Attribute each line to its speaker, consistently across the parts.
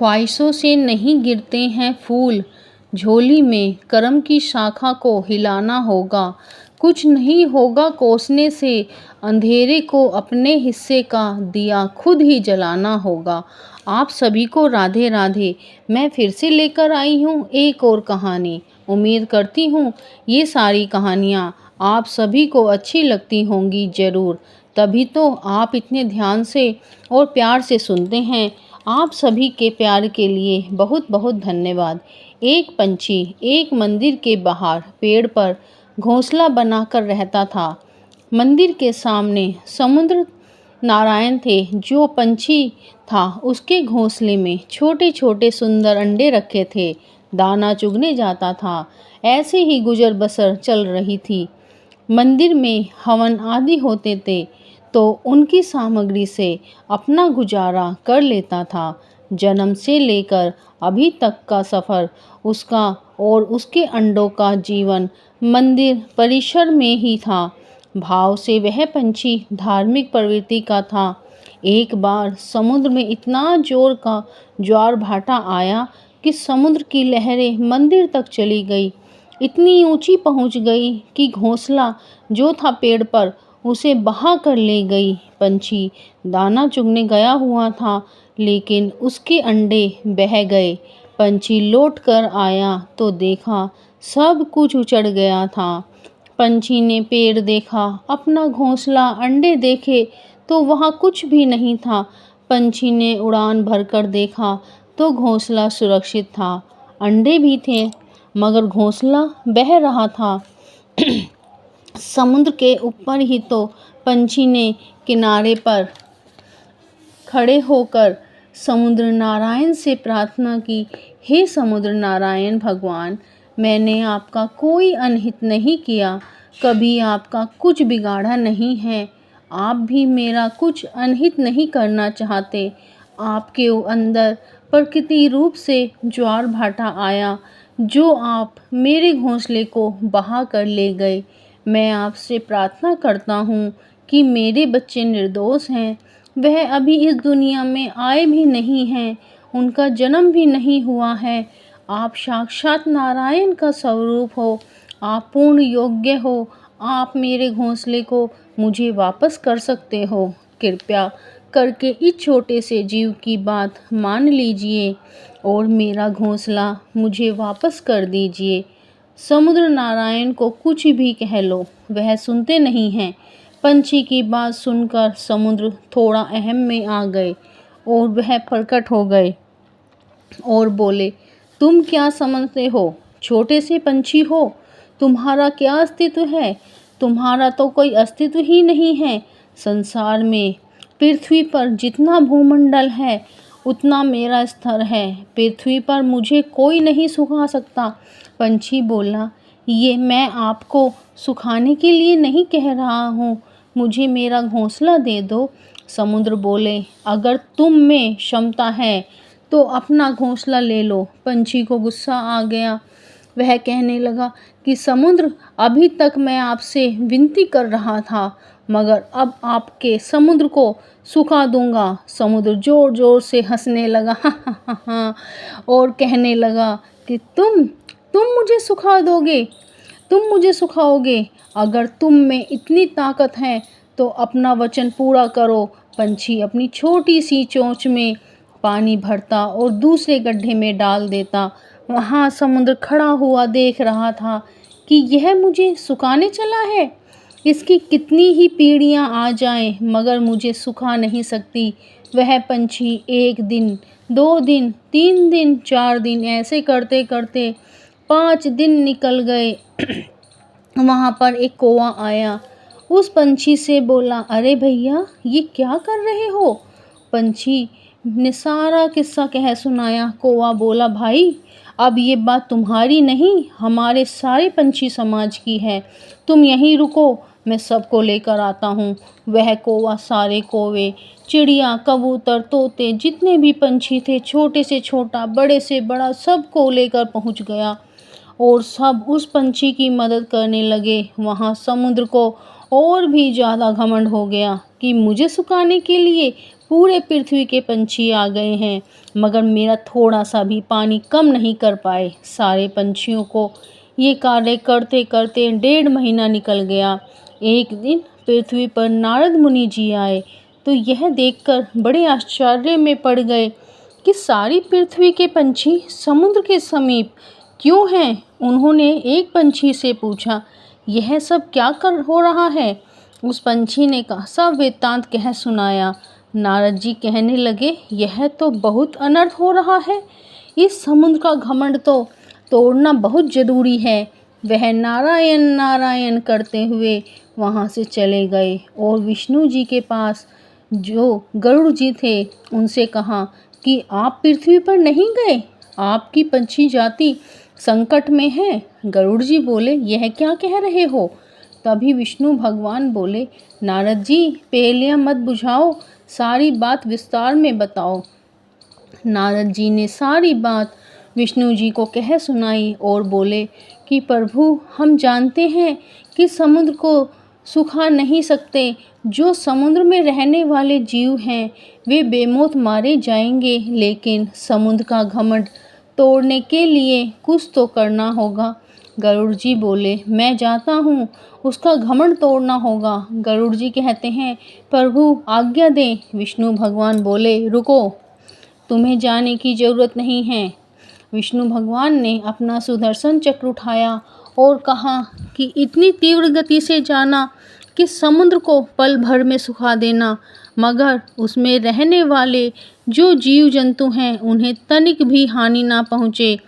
Speaker 1: ख्वाहिशों से नहीं गिरते हैं फूल, झोली में करम की शाखा को हिलाना होगा। कुछ नहीं होगा कोसने से, अंधेरे को अपने हिस्से का दिया खुद ही जलाना होगा। आप सभी को राधे राधे। मैं फिर से लेकर आई हूँ एक और कहानी। उम्मीद करती हूँ ये सारी कहानियाँ आप सभी को अच्छी लगती होंगी ज़रूर, तभी तो आप इतने ध्यान से और प्यार से सुनते हैं। आप सभी के प्यार के लिए बहुत बहुत धन्यवाद। एक पंछी एक मंदिर के बाहर पेड़ पर घोंसला बनाकर रहता था। मंदिर के सामने समुद्र नारायण थे। जो पंछी था उसके घोंसले में छोटे छोटे सुंदर अंडे रखे थे। दाना चुगने जाता था। ऐसे ही गुजर बसर चल रही थी। मंदिर में हवन आदि होते थे तो उनकी सामग्री से अपना गुजारा कर लेता था। जन्म से लेकर अभी तक का सफ़र उसका और उसके अंडों का जीवन मंदिर परिसर में ही था। भाव से वह पंछी धार्मिक प्रवृत्ति का था। एक बार समुद्र में इतना जोर का ज्वार भाटा आया कि समुद्र की लहरें मंदिर तक चली गई। इतनी ऊंची पहुंच गई कि घोंसला जो था पेड़ पर उसे बहा कर ले गई। पंछी दाना चुगने गया हुआ था लेकिन उसके अंडे बह गए। पंछी लौट कर आया तो देखा सब कुछ उजड़ गया था। पंछी ने पेड़ देखा, अपना घोंसला, अंडे देखे तो वहाँ कुछ भी नहीं था। पंछी ने उड़ान भरकर देखा तो घोंसला सुरक्षित था, अंडे भी थे मगर घोंसला बह रहा था। समुद्र के ऊपर ही तो पंछी ने किनारे पर खड़े होकर समुद्र नारायण से प्रार्थना की, हे समुद्र नारायण भगवान, मैंने आपका कोई अनहित नहीं किया, कभी आपका कुछ बिगाड़ा नहीं है। आप भी मेरा कुछ अनहित नहीं करना चाहते। आपके अंदर प्रकृति रूप से ज्वार भाटा आया जो आप मेरे घोंसले को बहा कर ले गए। मैं आपसे प्रार्थना करता हूँ कि मेरे बच्चे निर्दोष हैं, वह अभी इस दुनिया में आए भी नहीं हैं, उनका जन्म भी नहीं हुआ है। आप साक्षात नारायण का स्वरूप हो, आप पूर्ण योग्य हो, आप मेरे घोंसले को मुझे वापस कर सकते हो। कृपया करके इस छोटे से जीव की बात मान लीजिए और मेरा घोंसला मुझे वापस कर दीजिए। समुद्र नारायण को कुछ भी कह लो, वह सुनते नहीं हैं। पंछी की बात सुनकर समुद्र थोड़ा अहम में आ गए और वह प्रकट हो गए और बोले, तुम क्या समझते हो? छोटे से पंछी हो, तुम्हारा क्या अस्तित्व है? तुम्हारा तो कोई अस्तित्व ही नहीं है। संसार में पृथ्वी पर जितना भूमंडल है उतना मेरा स्तर है। पृथ्वी पर मुझे कोई नहीं सुखा सकता। पंछी बोला, ये मैं आपको सुखाने के लिए नहीं कह रहा हूँ, मुझे मेरा घोंसला दे दो। समुद्र बोले, अगर तुम में क्षमता है तो अपना घोंसला ले लो। पंछी को गुस्सा आ गया। वह कहने लगा कि समुद्र, अभी तक मैं आपसे विनती कर रहा था मगर अब आपके समुद्र को सुखा दूंगा। समुद्र जोर जोर से हंसने लगा और कहने लगा कि तुम मुझे सुखा दोगे, तुम मुझे सुखाओगे? अगर तुम में इतनी ताकत है तो अपना वचन पूरा करो। पंछी अपनी छोटी सी चोंच में पानी भरता और दूसरे गड्ढे में डाल देता। वहाँ समुद्र खड़ा हुआ देख रहा था कि यह मुझे सुखाने चला है। इसकी कितनी ही पीढ़ियाँ आ जाएं मगर मुझे सुखा नहीं सकती। वह पंछी 1 दिन, 2 दिन, 3 दिन, 4 दिन ऐसे करते करते 5 दिन निकल गए। वहाँ पर एक कौवा आया। उस पंछी से बोला, अरे भैया, ये क्या कर रहे हो? पंछी ने सारा किस्सा कह सुनाया। कौवा बोला, भाई, अब ये बात तुम्हारी नहीं, हमारे सारे पंछी समाज की है। तुम यहीं रुको, मैं सबको लेकर आता हूँ। वह कौवा सारे कौवे, चिड़िया, कबूतर, तोते, जितने भी पंछी थे, छोटे से छोटा, बड़े से बड़ा, सबको लेकर पहुँच गया और सब उस पंछी की मदद करने लगे। वहाँ समुद्र को और भी ज़्यादा घमंड हो गया कि मुझे सुखाने के लिए पूरे पृथ्वी के पंछी आ गए हैं, मगर मेरा थोड़ा सा भी पानी कम नहीं कर पाए। सारे पंछियों को ये कार्य करते करते 1.5 महीना निकल गया। एक दिन पृथ्वी पर नारद मुनि जी आए तो यह देखकर बड़े आश्चर्य में पड़ गए कि सारी पृथ्वी के पंछी समुद्र के समीप क्यों हैं। उन्होंने एक पंछी से पूछा, यह सब क्या कर हो रहा है? उस पंछी ने सब वृत्तांत कह सुनाया। नारद जी कहने लगे, यह तो बहुत अनर्थ हो रहा है। इस समुद्र का घमंड तो तोड़ना बहुत जरूरी है। वह नारायण नारायण करते हुए वहाँ से चले गए और विष्णु जी के पास जो गरुड़ जी थे उनसे कहा कि आप पृथ्वी पर नहीं गए, आपकी पंछी जाति संकट में है। गरुड़ जी बोले, यह क्या कह रहे हो? तभी विष्णु भगवान बोले, नारद जी पहेलियां मत बुझाओ, सारी बात विस्तार में बताओ। नारद जी ने सारी बात विष्णु जी को कह सुनाई और बोले कि प्रभु, हम जानते हैं कि समुद्र को सुखा नहीं सकते। जो समुद्र में रहने वाले जीव हैं वे बेमौत मारे जाएंगे, लेकिन समुद्र का घमंड तोड़ने के लिए कुछ तो करना होगा। गरुड़ जी बोले, मैं जाता हूँ, उसका घमंड तोड़ना होगा। गरुड़ जी कहते हैं, प्रभु आज्ञा दें। विष्णु भगवान बोले, रुको, तुम्हें जाने की ज़रूरत नहीं है। विष्णु भगवान ने अपना सुदर्शन चक्र उठाया और कहा कि इतनी तीव्र गति से जाना कि समुद्र को पल भर में सुखा देना, मगर उसमें रहने वाले जो जीव जंतु हैं उन्हें तनिक भी हानि ना पहुँचे।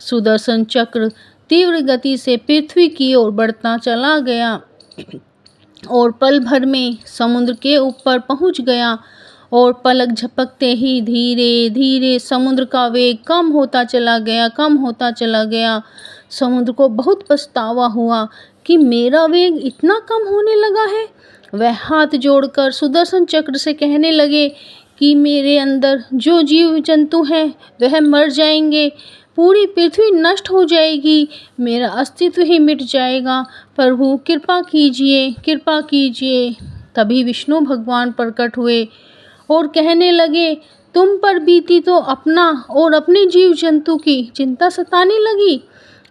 Speaker 1: सुदर्शन चक्र तीव्र गति से पृथ्वी की ओर बढ़ता चला गया और पल भर में समुद्र के ऊपर पहुँच गया और पलक झपकते ही धीरे धीरे समुद्र का वेग कम होता चला गया। समुद्र को बहुत पछतावा हुआ कि मेरा वेग इतना कम होने लगा है। वह हाथ जोड़कर सुदर्शन चक्र से कहने लगे कि मेरे अंदर जो जीव जंतु हैं वह मर जाएंगे, पूरी पृथ्वी नष्ट हो जाएगी, मेरा अस्तित्व ही मिट जाएगा। प्रभु कृपा कीजिए, कृपा कीजिए। तभी विष्णु भगवान प्रकट हुए और कहने लगे, तुम पर बीती तो अपना और अपने जीव जंतु की चिंता सताने लगी,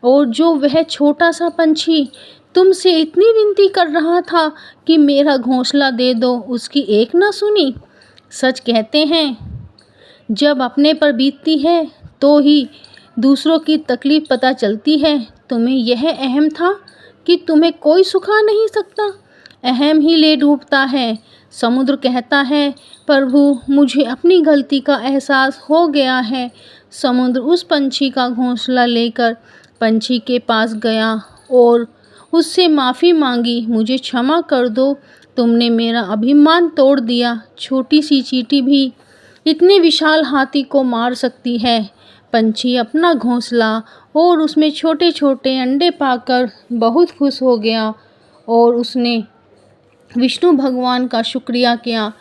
Speaker 1: और जो वह छोटा सा पंछी तुमसे इतनी विनती कर रहा था कि मेरा घोंसला दे दो, उसकी एक ना सुनी। सच कहते हैं, जब अपने पर बीतती है तो ही दूसरों की तकलीफ पता चलती है। तुम्हें यह अहम था कि तुम्हें कोई सुखा नहीं सकता, अहम ही ले डूबता है। समुद्र कहता है, प्रभु मुझे अपनी गलती का एहसास हो गया है। समुद्र उस पंछी का घोंसला लेकर पंछी के पास गया और उससे माफ़ी मांगी, मुझे क्षमा कर दो, तुमने मेरा अभिमान तोड़ दिया। छोटी सी चींटी भी इतने विशाल हाथी को मार सकती है। पंछी अपना घोंसला और उसमें छोटे छोटे अंडे पाकर बहुत खुश हो गया और उसने विष्णु भगवान का शुक्रिया किया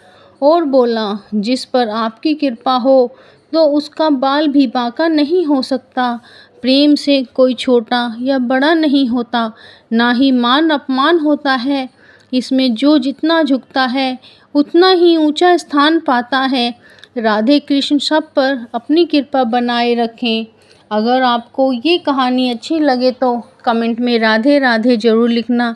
Speaker 1: और बोला, जिस पर आपकी कृपा हो तो उसका बाल भी बांका नहीं हो सकता। प्रेम से कोई छोटा या बड़ा नहीं होता, ना ही मान अपमान होता है। इसमें जो जितना झुकता है उतना ही ऊंचा स्थान पाता है। राधे कृष्ण सब पर अपनी कृपा बनाए रखें। अगर आपको ये कहानी अच्छी लगे तो कमेंट में राधे राधे ज़रूर लिखना।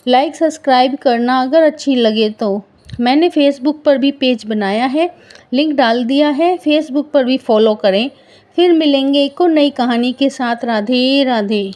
Speaker 1: लाइक सब्सक्राइब करना अगर अच्छी लगे तो। मैंने फेसबुक पर भी पेज बनाया है, लिंक डाल दिया है, फेसबुक पर भी फॉलो करें। फिर मिलेंगे एक और नई कहानी के साथ। राधे राधे।